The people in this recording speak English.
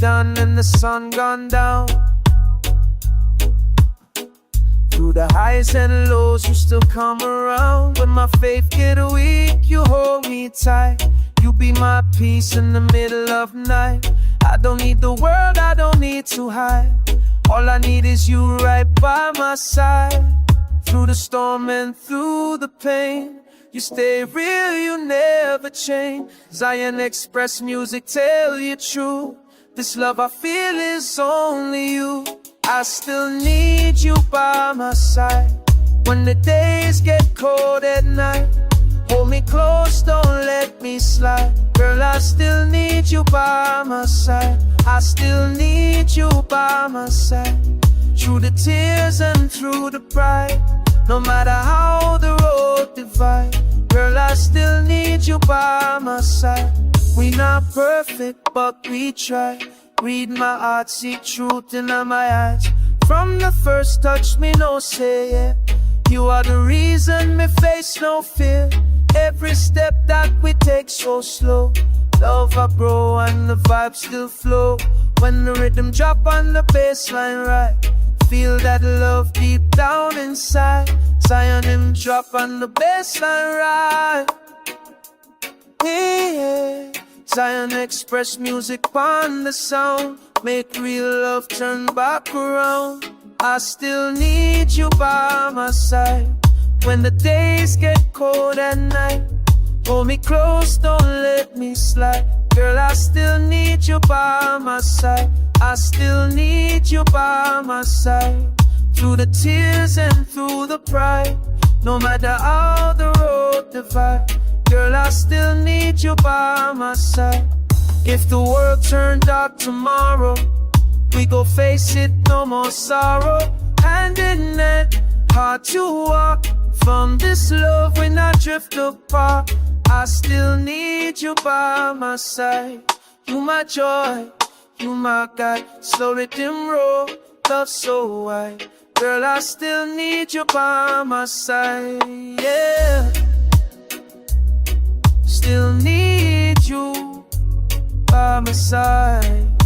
done and the sun gone down. Through the highs and lows, you still come around. When my faith get weak, you hold me tight. You be my peace in the middle of night. I don't need the world, I don't need to hide. All I need is you right by my side. Through the storm and through the pain, you stay real, you never change. Zion Express music tell you true. This love I feel is only you. I still need you by my side. When the days get cold at night, hold me close, don't let me slide. Girl, I still need you by my side. I still need you by my side. Through the tears and through the pride, no matter how the road divide, girl, I still need you by my side. We not perfect, but we try. Read my heart, see truth in my eyes. From the first touch, me no say yeah. You are the reason me face no fear. Every step that we take so slow, love I grow and the vibe still flow. When the rhythm drop on the bassline right, feel that love deep down inside. Zion him drop on the bassline right. Yeah. Zion Express music on the sound, make real love turn back around. I still need you by my side. When the days get cold at night, hold me close, don't let me slide. Girl, I still need you by my side. I still need you by my side. Through the tears and through the pride, no matter how the road divide, girl, I still need you by my side. If the world turned dark tomorrow, we go face it, no more sorrow. Hand in hand, hard to walk. From this love when I drift apart, I still need you by my side. You my joy, you my God. Slow rhythm roll, love so wide. Girl, I still need you by my side, yeah. Still need you by my side.